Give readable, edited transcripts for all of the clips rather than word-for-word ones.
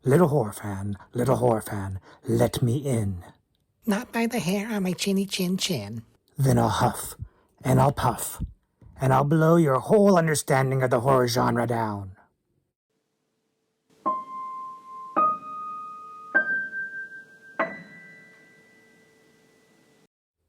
little horror fan, let me in. Not by the hair on my chinny chin chin. Then I'll huff, and I'll puff, and I'll blow your whole understanding of the horror genre down.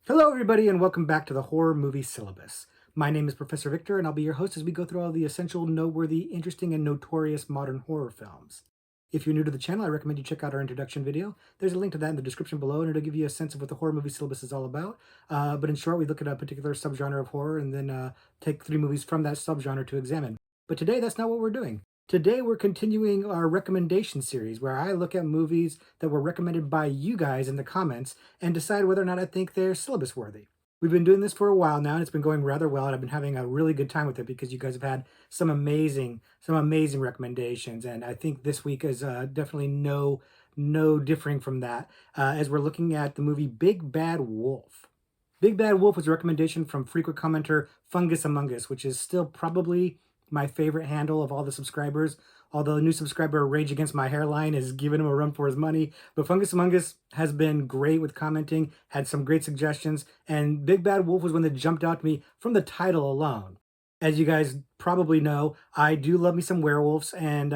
Hello, everybody, and welcome back to the Horror Movie Syllabus. My name is Professor Victor, and I'll be your host as we go through all the essential, noteworthy, interesting, and notorious modern horror films. If you're new to the channel, I recommend you check out our introduction video. There's a link to that in the description below, and it'll give you a sense of what the Horror Movie Syllabus is all about. But in short, we look at a particular subgenre of horror and then take 3 movies from that subgenre to examine. But today, that's not what we're doing. Today, we're continuing our recommendation series where I look at movies that were recommended by you guys in the comments and decide whether or not I think they're syllabus worthy. We've been doing this for a while now, and it's been going rather well, and I've been having a really good time with it because you guys have had some amazing recommendations, and I think this week is definitely no differing from that, as we're looking at the movie Big Bad Wolf. Big Bad Wolf was a recommendation from frequent commenter Fungus Among Us, which is still probably my favorite handle of all the subscribers, although a new subscriber, Rage Against My Hairline, is giving him a run for his money. But Fungus Among Us has been great with commenting, had some great suggestions, and Big Bad Wolf was one that jumped out to me from the title alone. As you guys probably know, I do love me some werewolves, and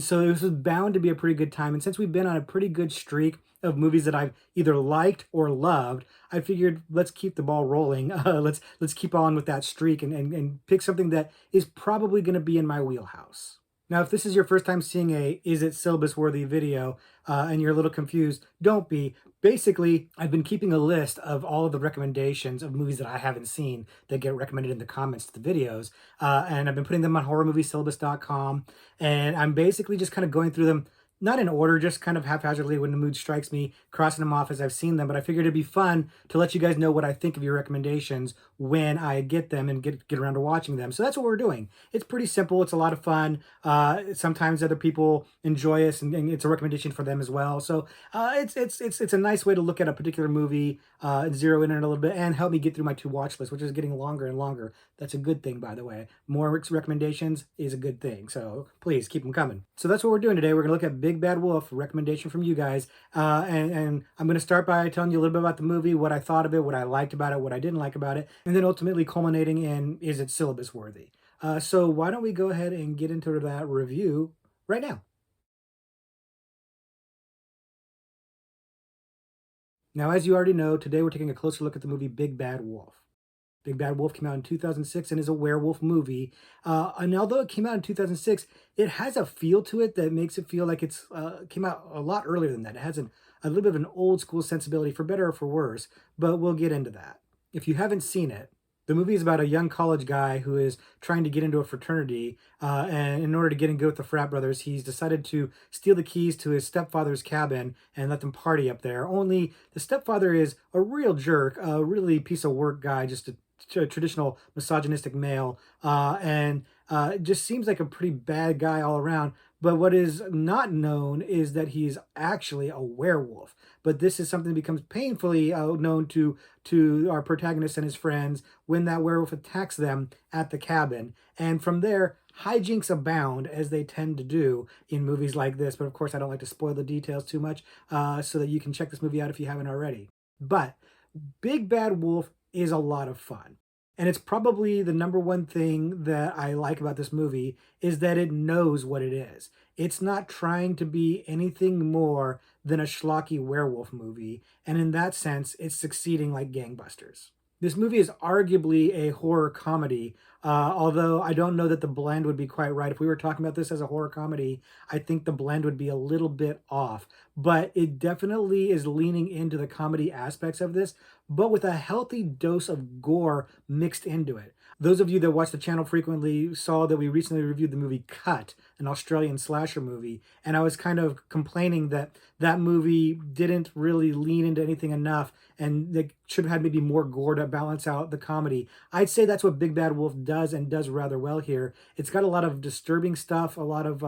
so this was bound to be a pretty good time. And since we've been on a pretty good streak of movies that I've either liked or loved, I figured let's keep the ball rolling. Let's keep on with that streak and pick something that is probably going to be in my wheelhouse. Now, if this is your first time seeing a Is It Syllabus Worthy video and you're a little confused, don't be. Basically, I've been keeping a list of all of the recommendations of movies that I haven't seen that get recommended in the comments to the videos, and I've been putting them on horrormoviesyllabus.com, and I'm basically just kind of going through them, not in order, just kind of haphazardly when the mood strikes me, crossing them off as I've seen them. But I figured it'd be fun to let you guys know what I think of your recommendations when I get them and get around to watching them. So that's what we're doing. It's pretty simple. It's a lot of fun. Sometimes other people enjoy us, and it's a recommendation for them as well. So it's a nice way to look at a particular movie, zero in on it a little bit, and help me get through my to watch list, which is getting longer and longer. That's a good thing, by the way. More recommendations is a good thing. So please keep them coming. So that's what we're doing today. We're going to look at Big Bad Wolf, recommendation from you guys. And I'm going to start by telling you a little bit about the movie, what I thought of it, what I liked about it, what I didn't like about it, and then ultimately culminating in, is it syllabus worthy? So why don't we go ahead and get into that review right now. Now, as you already know, today we're taking a closer look at the movie Big Bad Wolf. Big Bad Wolf came out in 2006 and is a werewolf movie. And although it came out in 2006, it has a feel to it that makes it feel like it's came out a lot earlier than that. It has a little bit of an old school sensibility, for better or for worse, but we'll get into that. If you haven't seen it, the movie is about a young college guy who is trying to get into a fraternity, and in order to get in good with the frat brothers, he's decided to steal the keys to his stepfather's cabin and let them party up there. Only the stepfather is a real jerk, a really piece of work guy, just a traditional misogynistic male, and just seems like a pretty bad guy all around. But what is not known is that he's actually a werewolf. But this is something that becomes painfully known to our protagonist and his friends when that werewolf attacks them at the cabin. And from there, hijinks abound, as they tend to do in movies like this. But of course, I don't like to spoil the details too much, so that you can check this movie out if you haven't already. But Big Bad Wolf is a lot of fun. And it's probably the number one thing that I like about this movie is that it knows what it is. It's not trying to be anything more than a schlocky werewolf movie, and in that sense, it's succeeding like gangbusters. This movie is arguably a horror comedy, although I don't know that the blend would be quite right. If we were talking about this as a horror comedy, I think the blend would be a little bit off. But it definitely is leaning into the comedy aspects of this, but with a healthy dose of gore mixed into it. Those of you that watch the channel frequently saw that we recently reviewed the movie Cut, an Australian slasher movie, and I was kind of complaining that that movie didn't really lean into anything enough, and they should have had maybe more gore to balance out the comedy. I'd say that's what Big Bad Wolf does, and does rather well here. It's got a lot of disturbing stuff, a lot of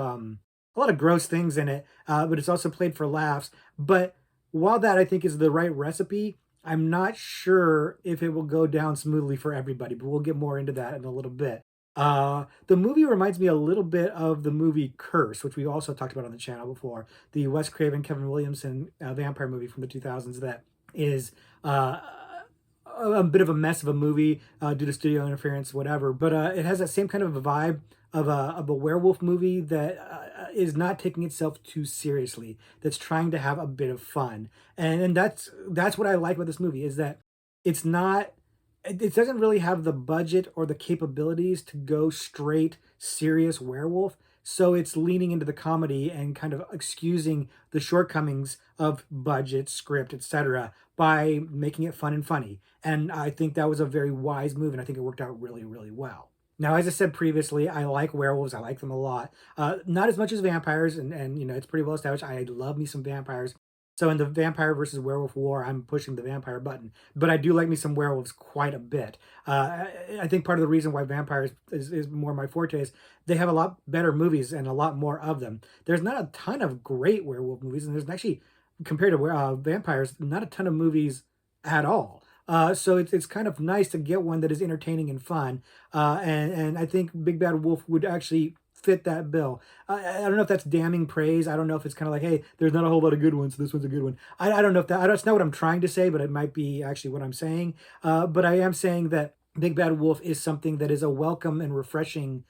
gross things in it, but it's also played for laughs. But while that I think is the right recipe, I'm not sure if it will go down smoothly for everybody, but we'll get more into that in a little bit. The movie reminds me a little bit of the movie Curse, which we also talked about on the channel before. The Wes Craven, Kevin Williamson vampire movie from the 2000s that is a bit of a mess of a movie due to studio interference, whatever. But it has that same kind of a vibe of a werewolf movie that is not taking itself too seriously. That's trying to have a bit of fun, and that's what I like about this movie is that it's not it doesn't really have the budget or the capabilities to go straight serious werewolf. So it's leaning into the comedy and kind of excusing the shortcomings of budget, script, etc., by making it fun and funny. And I think that was a very wise move, and I think it worked out really, really well. Now, as I said previously, I like werewolves. I like them a lot. Not as much as vampires, and it's pretty well established. I love me some vampires. So in the vampire versus werewolf war, I'm pushing the vampire button. But I do like me some werewolves quite a bit. I think part of the reason why vampires is more my forte is they have a lot better movies and a lot more of them. There's not a ton of great werewolf movies, and there's actually, compared to vampires, not a ton of movies at all. So it's kind of nice to get one that is entertaining and fun. And I think Big Bad Wolf would actually fit that bill. I don't know if that's damning praise. I don't know if it's kind of like, hey, there's not a whole lot of good ones, so this one's a good one. I don't know if that's not what I'm trying to say, but it might be actually what I'm saying. But I am saying that Big Bad Wolf is something that is a welcome and refreshing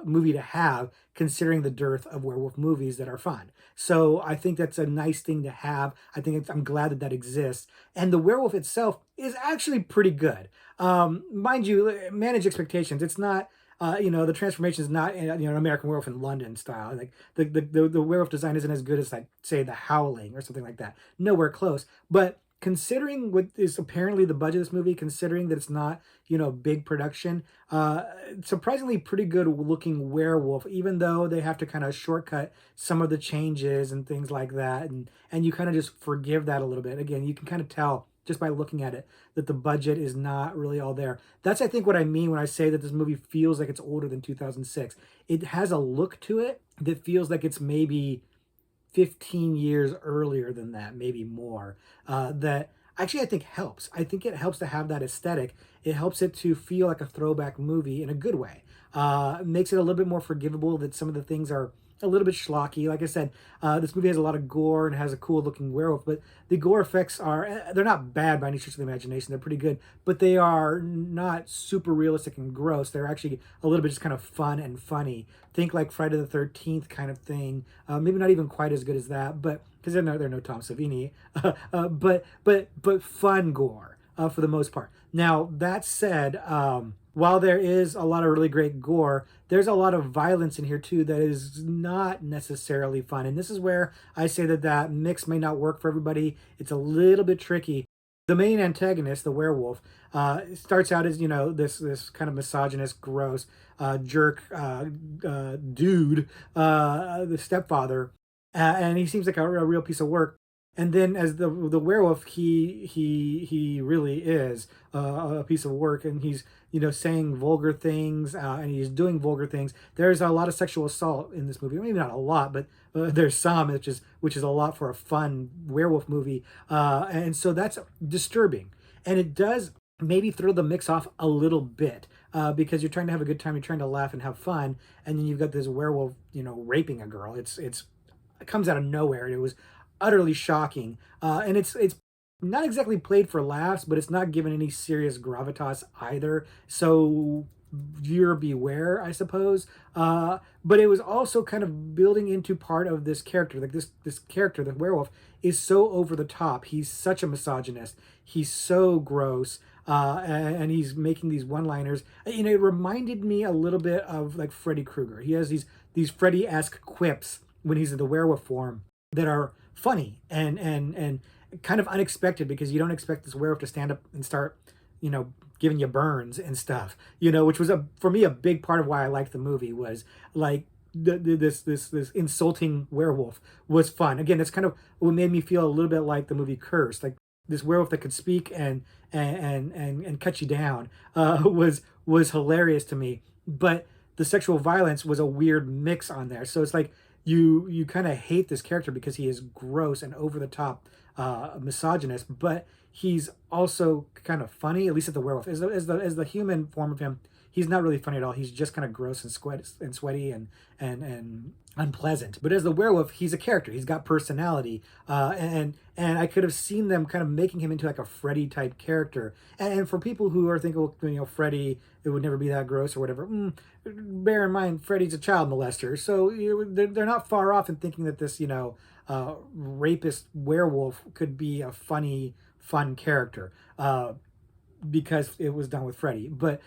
movie to have, considering the dearth of werewolf movies that are fun. So I think that's a nice thing to have. I'm glad that that exists, and the werewolf itself is actually pretty good. Mind you, manage expectations. It's not the transformation is not an American Werewolf in London style. Like the werewolf design isn't as good as like say The Howling or something like that. Nowhere close. But considering what is apparently the budget of this movie, considering that it's not big production, surprisingly pretty good looking werewolf. Even though they have to kind of shortcut some of the changes and things like that, and you kind of just forgive that a little bit. Again, you can kind of tell just by looking at it that the budget is not really all there. That's I think what I mean when I say that this movie feels like it's older than 2006. It has a look to it that feels like it's maybe 15 years earlier than that, maybe more. That actually I think helps. I think it helps to have that aesthetic. It helps it to feel like a throwback movie in a good way. Makes it a little bit more forgivable that some of the things are a little bit schlocky. Like I said, this movie has a lot of gore and has a cool looking werewolf, but the gore effects they're not bad by any stretch of the imagination. They're pretty good, but they are not super realistic and gross. They're actually a little bit just kind of fun and funny. Think like Friday the 13th kind of thing. Maybe not even quite as good as that, but because they're no Tom Savini, but fun gore for the most part. Now that said, while there is a lot of really great gore, there's a lot of violence in here too that is not necessarily fun. And this is where I say that that mix may not work for everybody. It's a little bit tricky. The main antagonist, the werewolf, starts out as this kind of misogynist, gross jerk dude, the stepfather, and he seems like a real piece of work. And then as the werewolf, he really is a piece of work, and he's saying vulgar things, and he's doing vulgar things. There's a lot of sexual assault in this movie. Maybe not a lot, but there's some, which is a lot for a fun werewolf movie, and so that's disturbing, and it does maybe throw the mix off a little bit. Because you're trying to have a good time, you're trying to laugh and have fun, and then you've got this werewolf, raping a girl. It comes out of nowhere, and it was utterly shocking. And it's not exactly played for laughs, but it's not given any serious gravitas either. So viewer beware, I suppose. But it was also kind of building into part of this character. Like this character, the werewolf, is so over the top. He's such a misogynist. He's so gross. And he's making these one-liners. It reminded me a little bit of like Freddy Krueger. He has these Freddy-esque quips when he's in the werewolf form that are funny and kind of unexpected, because you don't expect this werewolf to stand up and start, giving you burns and stuff. Which was for me a big part of why I liked the movie, was like this insulting werewolf was fun. Again, that's kind of what made me feel a little bit like the movie Curse. Like this werewolf that could speak and cut you down was hilarious to me. But the sexual violence was a weird mix on there. So it's like you kind of hate this character because he is gross and over the top misogynist, but he's also kind of funny. At least at the werewolf, as the human form of him, he's not really funny at all. He's just kind of gross and sweaty and unpleasant. But as the werewolf, he's a character. He's got personality, and I could have seen them kind of making him into like a Freddy type character. And for people who are thinking, well, Freddy, it would never be that gross or whatever. Bear in mind, Freddy's a child molester, so they're not far off in thinking that this, rapist werewolf could be a funny, fun character. Because it was done with Freddy. But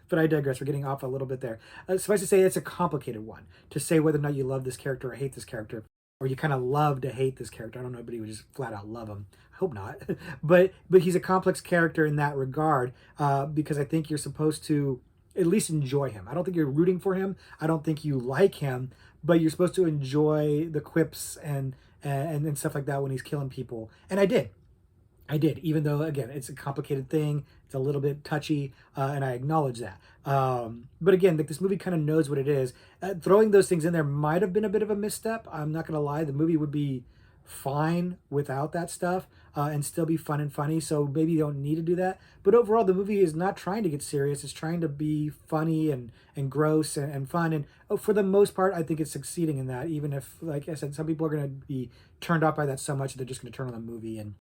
but I digress. We're getting off a little bit there. Suffice to say, it's a complicated one to say whether or not you love this character or hate this character, or you kind of love to hate this character. I don't know, nobody would just flat out love him. I hope not. But he's a complex character in that regard, because I think you're supposed to at least enjoy him. I don't think you're rooting for him. I don't think you like him, but you're supposed to enjoy the quips and stuff like that when he's killing people. And I did, even though again it's a complicated thing. It's a little bit touchy, and I acknowledge that. But again, like this movie kind of knows what it is. Throwing those things in there might have been a bit of a misstep. I'm not gonna lie. The movie would be fine without that stuff, and still be fun and funny. So maybe you don't need to do that. But overall, the movie is not trying to get serious. It's trying to be funny and gross and fun. And for the most part, I think it's succeeding in that. Even if, like I said, some people are gonna be turned off by that so much they're just gonna turn on the movie and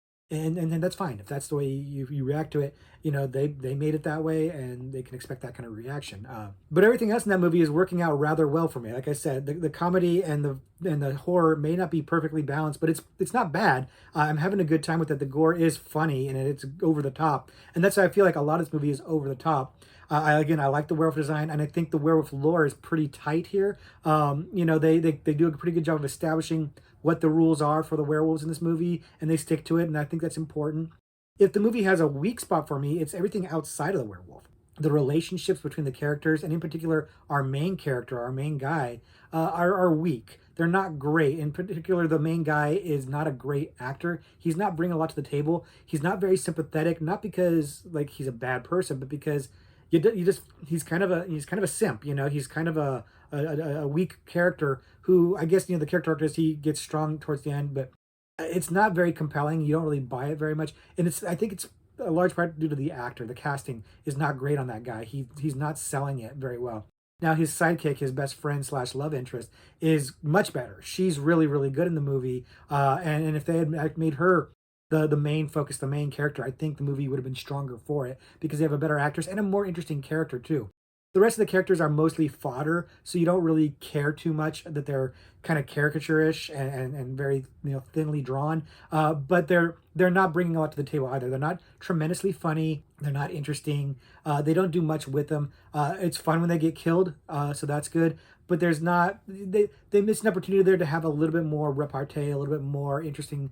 that's fine if that's the way you react to it. They made it that way, and they can expect that kind of reaction. But everything else in that movie is working out rather well for me. Like I said, the comedy and the horror may not be perfectly balanced, but it's not bad. I'm having a good time with it. The gore is funny and it's over the top, and that's why I feel like a lot of this movie is over the top. I like the werewolf design, and I think the werewolf lore is pretty tight here. They do a pretty good job of establishing what the rules are for the werewolves in this movie, and they stick to it, and I think that's important. If the movie has a weak spot for me, it's everything outside of the werewolf. The relationships between the characters, and in particular, our main character, our main guy, are weak. They're not great. In particular, the main guy is not a great actor. He's not bringing a lot to the table. He's not very sympathetic, not because like he's a bad person, but because he's kind of a simp. He's kind of a weak character who, I guess, the character arc is he gets strong towards the end, but it's not very compelling. You don't really buy it very much, and I think it's a large part due to the actor. The casting is not great on that guy. He's not selling it very well. Now his sidekick, his best friend slash love interest, is much better. She's really really good in the movie, and if they had made her the main focus, the main character, I think the movie would have been stronger for it because they have a better actress and a more interesting character too. The rest of the characters are mostly fodder, so you don't really care too much that they're kind of caricature-ish and very thinly drawn. But they're not bringing a lot to the table either. They're not tremendously funny. They're not interesting. They don't do much with them. It's fun when they get killed, so that's good. But there's not they miss an opportunity there to have a little bit more repartee, a little bit more interesting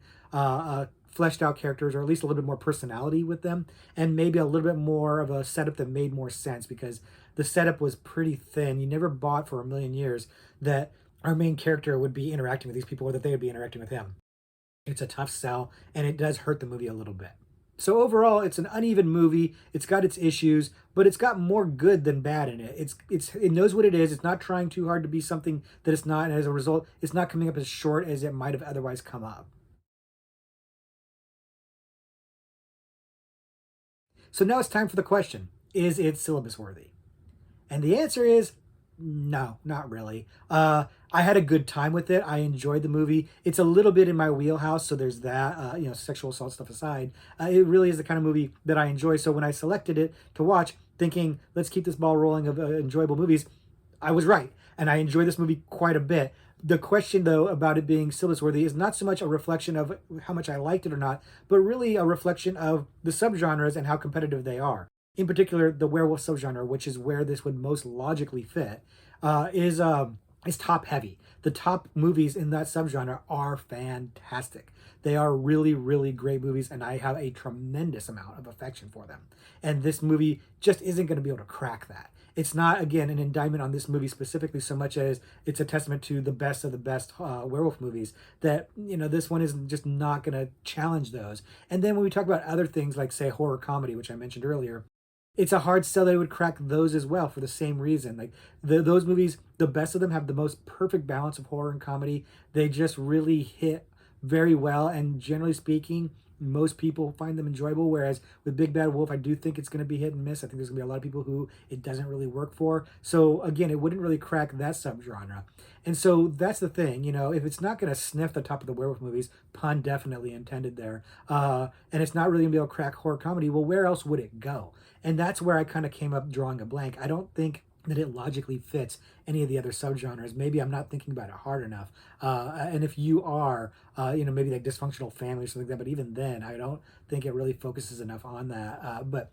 fleshed out characters, or at least a little bit more personality with them, and maybe a little bit more of a setup that made more sense because the setup was pretty thin. You never bought for a million years that our main character would be interacting with these people or that they would be interacting with him. It's a tough sell, and it does hurt the movie a little bit. So overall, it's an uneven movie. It's got its issues, but it's got more good than bad in it. It knows what it is. It's not trying too hard to be something that it's not, and as a result, it's not coming up as short as it might have otherwise come up. So now it's time for the question: is it syllabus worthy? And the answer is no, not really. I had a good time with it. I enjoyed the movie. It's a little bit in my wheelhouse, so there's that. Sexual assault stuff aside, it really is the kind of movie that I enjoy. So when I selected it to watch, thinking let's keep this ball rolling of enjoyable movies, I was right, and I enjoy this movie quite a bit. The question, though, about it being syllabus worthy is not so much a reflection of how much I liked it or not, but really a reflection of the subgenres and how competitive they are. In particular, the werewolf subgenre, which is where this would most logically fit, is top heavy. The top movies in that subgenre are fantastic. They are really, really great movies, and I have a tremendous amount of affection for them. And this movie just isn't going to be able to crack that. It's not, again, an indictment on this movie specifically so much as it's a testament to the best of the best werewolf movies that, this one is just not going to challenge those. And then when we talk about other things like, say, horror comedy, which I mentioned earlier, it's a hard sell that it would crack those as well for the same reason. Like those movies, the best of them have the most perfect balance of horror and comedy. They just really hit very well, and generally speaking, most people find them enjoyable. Whereas with Big Bad Wolf, I do think it's going to be hit and miss. I think there's going to be a lot of people who it doesn't really work for. So again, it wouldn't really crack that subgenre. And so that's the thing, if it's not going to sniff the top of the werewolf movies, pun definitely intended there, and it's not really going to be able to crack horror comedy, well, where else would it go? And that's where I kind of came up drawing a blank. I don't think that it logically fits any of the other subgenres. Maybe I'm not thinking about it hard enough. And if you are, maybe like dysfunctional family or something like that, but even then, I don't think it really focuses enough on that. But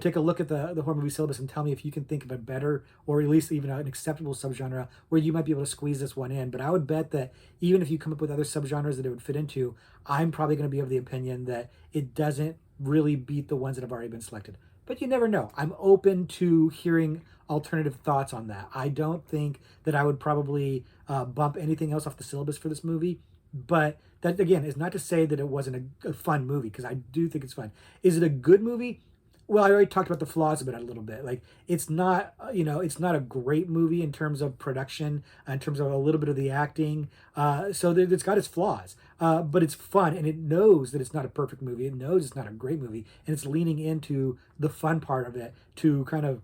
take a look at the horror movie syllabus and tell me if you can think of a better or at least even an acceptable subgenre where you might be able to squeeze this one in. But I would bet that even if you come up with other subgenres that it would fit into, I'm probably going to be of the opinion that it doesn't really beat the ones that have already been selected. But you never know. I'm open to hearing alternative thoughts on that. I don't think that I would probably bump anything else off the syllabus for this movie. But that, again, is not to say that it wasn't a fun movie, because I do think it's fun. Is it a good movie? Well, I already talked about the flaws of it a little bit. Like, it's not, it's not a great movie in terms of production, in terms of a little bit of the acting. So it's got its flaws, but it's fun, and it knows that it's not a perfect movie. It knows it's not a great movie, and it's leaning into the fun part of it to kind of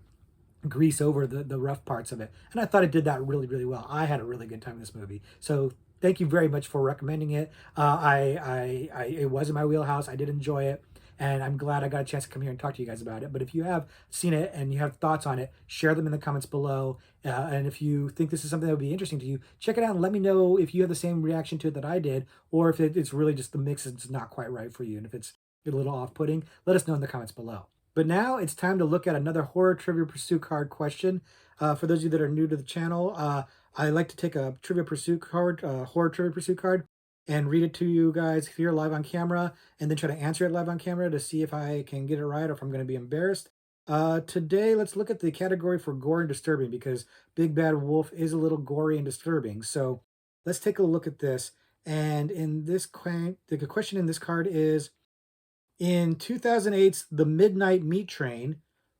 grease over the rough parts of it. And I thought it did that really, really well. I had a really good time in this movie. So thank you very much for recommending it. It was in my wheelhouse. I did enjoy it. And I'm glad I got a chance to come here and talk to you guys about it. But if you have seen it and you have thoughts on it, share them in the comments below. And if you think this is something that would be interesting to you, check it out and let me know if you have the same reaction to it that I did, or if it's really just the mix is not quite right for you. And if it's a little off-putting, let us know in the comments below. But now it's time to look at another horror trivia pursuit card question. For those of you that are new to the channel, I like to take a trivia pursuit card, horror trivia pursuit card, and read it to you guys here live on camera, and then try to answer it live on camera to see if I can get it right or if I'm going to be embarrassed. Today, let's look at the category for gore and disturbing, because Big Bad Wolf is a little gory and disturbing. So let's take a look at this. And in this the question in this card is, in 2008's The Midnight Meat Train,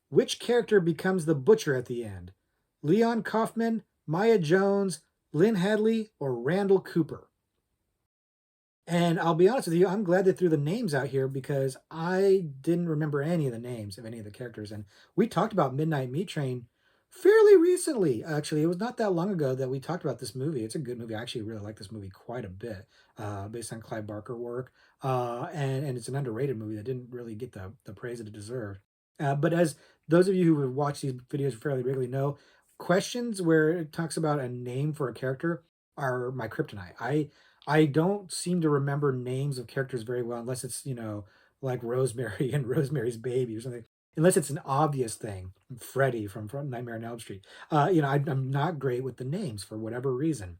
which character becomes the butcher at the end? Leon Kaufman, Maya Jones, Lynn Hadley, or Randall Cooper? And I'll be honest with you, I'm glad they threw the names out here because I didn't remember any of the names of any of the characters. And we talked about Midnight Meat Train fairly recently. Actually, it was not that long ago that we talked about this movie. It's a good movie. I actually really like this movie quite a bit, based on Clive Barker work. And it's an underrated movie that didn't really get the praise that it deserved. But as those of you who have watched these videos fairly regularly know, questions where it talks about a name for a character are my kryptonite. I don't seem to remember names of characters very well unless it's, like Rosemary and Rosemary's Baby or something. Unless it's an obvious thing, Freddy from Nightmare on Elm Street. I'm not great with the names for whatever reason.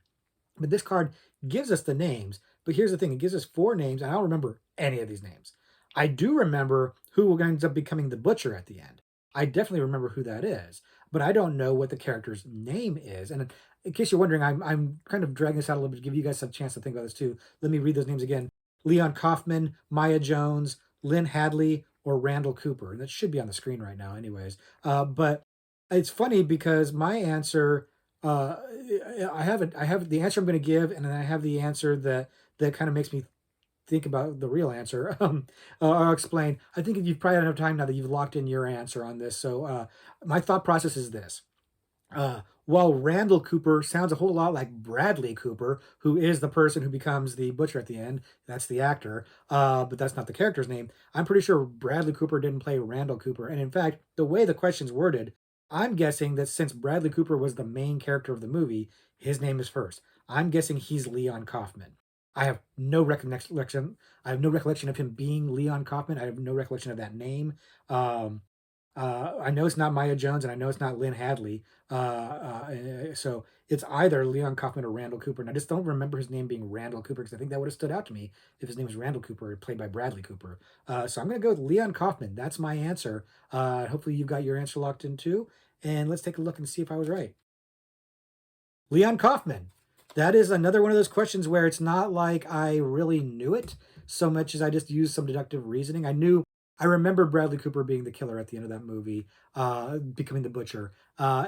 But this card gives us the names. But here's the thing, it gives us 4 names, and I don't remember any of these names. I do remember who ends up becoming the butcher at the end. I definitely remember who that is, but I don't know what the character's name is. And in case you're wondering, I'm kind of dragging this out a little bit to give you guys a chance to think about this too. Let me read those names again. Leon Kaufman, Maya Jones, Lynn Hadley, or Randall Cooper. And that should be on the screen right now anyways. But it's funny because my answer, I have the answer I'm going to give, and then I have the answer that kind of makes me think about the real answer. I'll explain. I think you've probably had enough time now that you've locked in your answer on this. So my thought process is this. While Randall Cooper sounds a whole lot like Bradley Cooper, who is the person who becomes the butcher at the end, that's the actor, but that's not the character's name. I'm pretty sure Bradley Cooper didn't play Randall Cooper. And in fact, the way the question's worded, I'm guessing that since Bradley Cooper was the main character of the movie, his name is first. I'm guessing he's Leon Kaufman. I have no recollection. I have no recollection of him being Leon Kaufman. I have no recollection of that name. Um, I know it's not Maya Jones, and I know it's not Lynn Hadley. So it's either Leon Kaufman or Randall Cooper. And I just don't remember his name being Randall Cooper, because I think that would have stood out to me if his name was Randall Cooper, played by Bradley Cooper. So I'm going to go with Leon Kaufman. That's my answer. Hopefully you've got your answer locked in too. And let's take a look and see if I was right. Leon Kaufman. That is another one of those questions where it's not like I really knew it so much as I just used some deductive reasoning. I remember Bradley Cooper being the killer at the end of that movie, becoming the butcher. I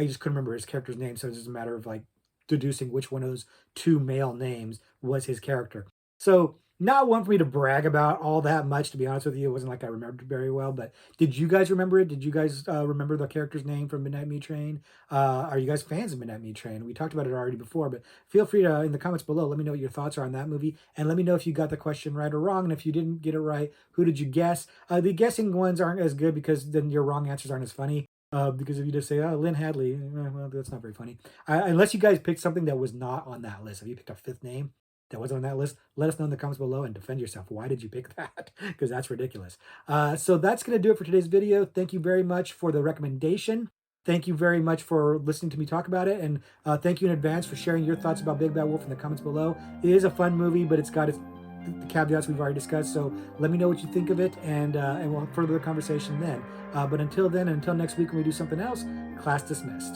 just couldn't remember his character's name. So it's just a matter of like deducing which one of those 2 male names was his character. So not one for me to brag about all that much, to be honest with you. It wasn't like I remembered it very well, but did you guys remember it? Did you guys remember the character's name from Midnight Meat Train? Are you guys fans of Midnight Meat Train? We talked about it already before, but feel free to, in the comments below, let me know what your thoughts are on that movie, and let me know if you got the question right or wrong, and if you didn't get it right, who did you guess? The guessing ones aren't as good because then your wrong answers aren't as funny. Because if you just say, oh, Lynn Hadley, well, that's not very funny. Unless you guys picked something that was not on that list. If you picked a fifth name, that wasn't on that list, let us know in the comments below and defend yourself. Why did you pick that? Because that's ridiculous. So that's going to do it for today's video. Thank you very much for the recommendation. Thank you very much for listening to me talk about it. And thank you in advance for sharing your thoughts about Big Bad Wolf in the comments below. It is a fun movie, but it's got the caveats we've already discussed. So let me know what you think of it, and we'll further the conversation then. But until then, until next week when we do something else, class dismissed.